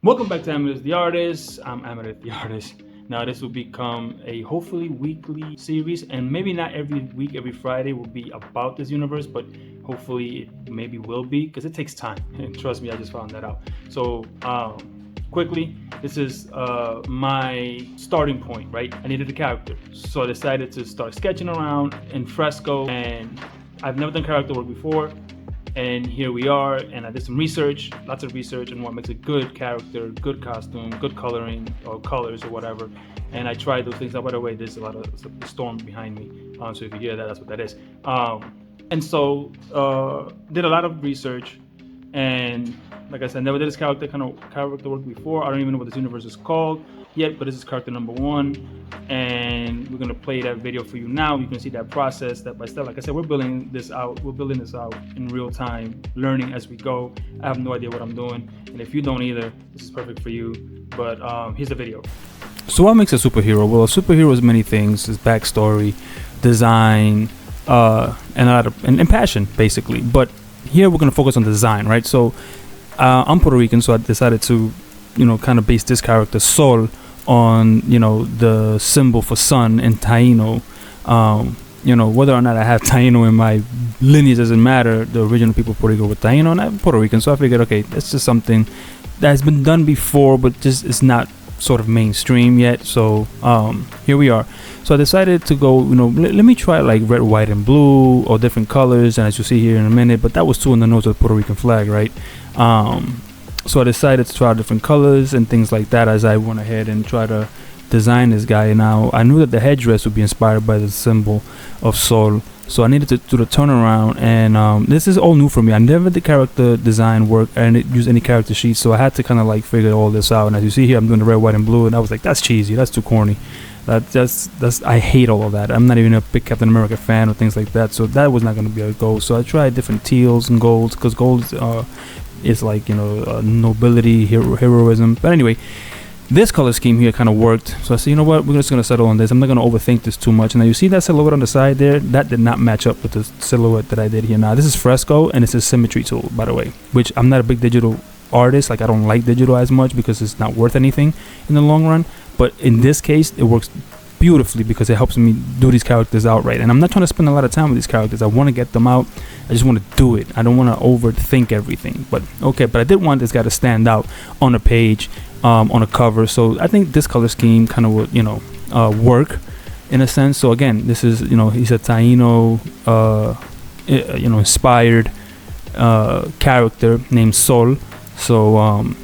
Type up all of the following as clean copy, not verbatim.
Welcome back to Amadeus the Artist. I'm Amadeus the Artist. Now, this will become a hopefully weekly series, and maybe not every week, every Friday will be about this universe, but hopefully it maybe will be because it takes time. And trust me, I just found that out. So, quickly, this is my starting point, right? I needed a character. So I decided to start sketching around in fresco, and I've never done character work before, and here we are. And I did some research, lots of research on what makes a good character, good costume, good coloring or colors or whatever. And I tried those things out. By the way, there's a lot of storm behind me, so if you hear that, that's what that is. And so did a lot of research, and like I said, never did this character work before. I don't even know what this universe is called yet, but this is character number one, and we're gonna play that video for you now. You can see that process step by step. Like I said, we're building this out. We're building this out in real time, learning as we go. I have no idea what I'm doing, and if you don't either, this is perfect for you. But here's the video. So what makes a superhero? Well, a superhero is many things. His backstory, design, and a lot of and passion, basically. But here we're gonna focus on design, right? So I'm Puerto Rican, so I decided to, kind of base this character Sol on, the symbol for sun in Taino. Whether or not I have Taino in my lineage doesn't matter. The original people of Puerto Rico were Taino, and I'm Puerto Rican, so I figured, okay, that's just something that has been done before, but just it's not sort of mainstream yet. So here we are. So I decided to go, let me try like red, white, and blue, or different colors, and as you'll see here in a minute. But that was too on the nose of the Puerto Rican flag, right? So I decided to try different colors and things like that as I went ahead and try to design this guy. Now I knew that the headdress would be inspired by the symbol of Sol, so I needed to do the turnaround, and this is all new for me. I never did character design work and use any character sheets, so I had to kind of like figure all this out. And as you see here, I'm doing the red, white, and blue, and I was like, that's cheesy, that's too corny. That's I hate all of that. I'm not even a big Captain America fan or things like that, so that was not going to be a goal. So I tried different teals and golds, because gold is like, nobility, heroism. But anyway, this color scheme here kind of worked, so I said, you know what, we're just going to settle on this. I'm not going to overthink this too much. And now you see that silhouette on the side there, that did not match up with the silhouette that I did here. Now this is fresco, and it's a symmetry tool, by the way, which I'm not a big digital artist. Like, I don't like digital as much because it's not worth anything in the long run. But in this case, it works beautifully because it helps me do these characters out right. And I'm not trying to spend a lot of time with these characters. I want to get them out. I just want to do it. I don't want to overthink everything. But okay, but I did want this guy to stand out on a page, on a cover. So I think this color scheme kind of would, work in a sense. So again, this is, he's a Taino, inspired character named Sol. So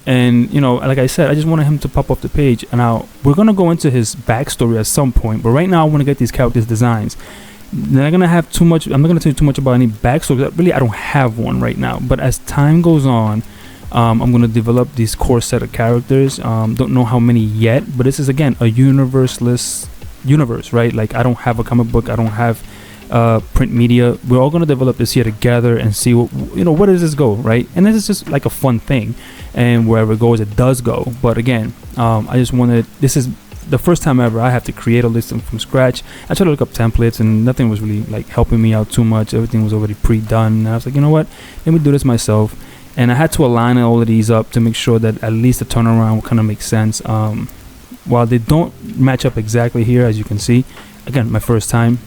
and like I said, I just wanted him to pop off the page. And now we're gonna go into his backstory at some point, but right now I want to get these characters designs. Then I'm gonna have too much. I'm not gonna tell you too much about any backstory. Really, I don't have one right now. But as time goes on, I'm gonna develop these core set of characters. Don't know how many yet, but this is again a universeless universe, right? Like, I don't have a comic book. I don't have print media. We're all gonna develop this here together and see what where does this go, right? And this is just like a fun thing, and wherever it goes, it does go. But again, I just wanted, this is the first time ever I have to create a list from scratch. I tried to look up templates, and nothing was really like helping me out too much. Everything was already pre-done, and I was like, you know what, let me do this myself. And I had to align all of these up to make sure that at least the turnaround kind of makes sense. While they don't match up exactly here, as you can see, again, my first time,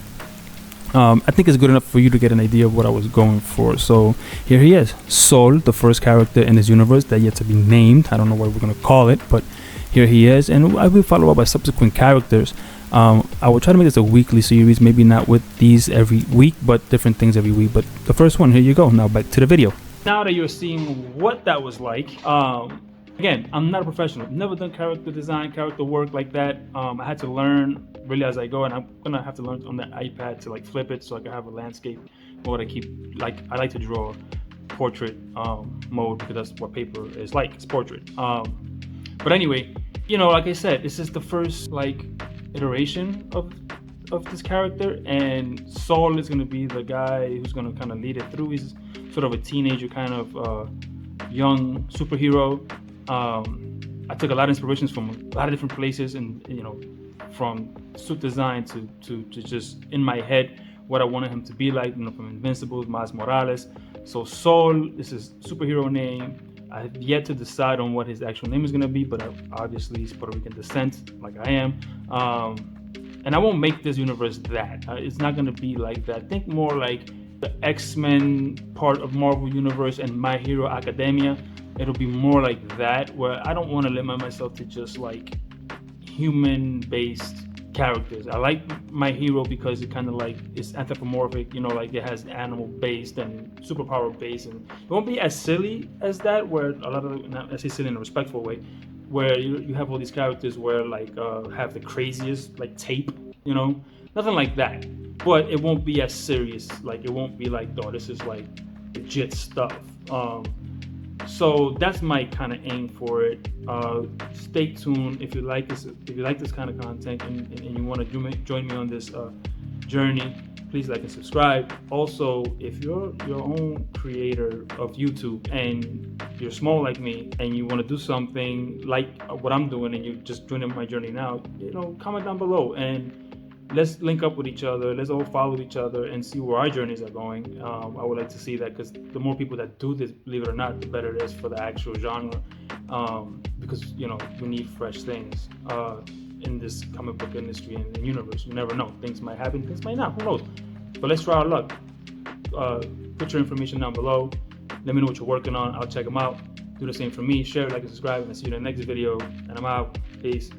I think it's good enough for you to get an idea of what I was going for. So here he is, Sol, the first character in this universe that yet to be named. I don't know what we're going to call it, but here he is. And I will follow up by subsequent characters. I will try to make this a weekly series, maybe not with these every week, but different things every week. But the first one, here you go. Now back to the video. Now that you're seeing what that was like, again, I'm not a professional. Never done character design, character work like that. I had to learn really as I go, and I'm gonna have to learn on the iPad to like flip it so I can have a landscape mode. I like to draw portrait mode because that's what paper is like. It's portrait. But anyway, like I said, this is the first like iteration of this character, and Sol is gonna be the guy who's gonna kind of lead it through. He's sort of a teenager, kind of young superhero. I took a lot of inspirations from a lot of different places, and from suit design to just in my head what I wanted him to be like, from Invincibles, Miles Morales. So Sol, this is superhero name. I've yet to decide on what his actual name is gonna be, but obviously he's Puerto Rican descent, like I am. And I won't make this universe that. It's not gonna be like that. Think more like the X-Men part of Marvel Universe and My Hero Academia. It'll be more like that, where I don't want to limit myself to just like human-based characters. I like My Hero because it kind of like it's anthropomorphic, you know, like it has animal-based and superpower based, and it won't be as silly as that. Where a lot of, not, I say silly in a respectful way, where you have all these characters where like have the craziest like tape, you know, nothing like that. But it won't be as serious. Like it won't be like, oh, this is like legit stuff. So that's my kind of aim for it. Stay tuned if you like this. If you like this kind of content and you want to join me on this journey, please like and subscribe. Also, if you're your own creator of YouTube and you're small like me and you want to do something like what I'm doing and you're just joining my journey now, you know, comment down below and let's link up with each other. Let's all follow each other and see where our journeys are going. I would like to see that, because the more people that do this, believe it or not, the better it is for the actual genre. Because you know, we need fresh things in this comic book industry and universe. You never know. Things might happen, things might not. Who knows? But let's try our luck. Put your information down below. Let me know what you're working on. I'll check them out. Do the same for me. Share, like, and subscribe. And I'll see you in the next video. And I'm out. Peace.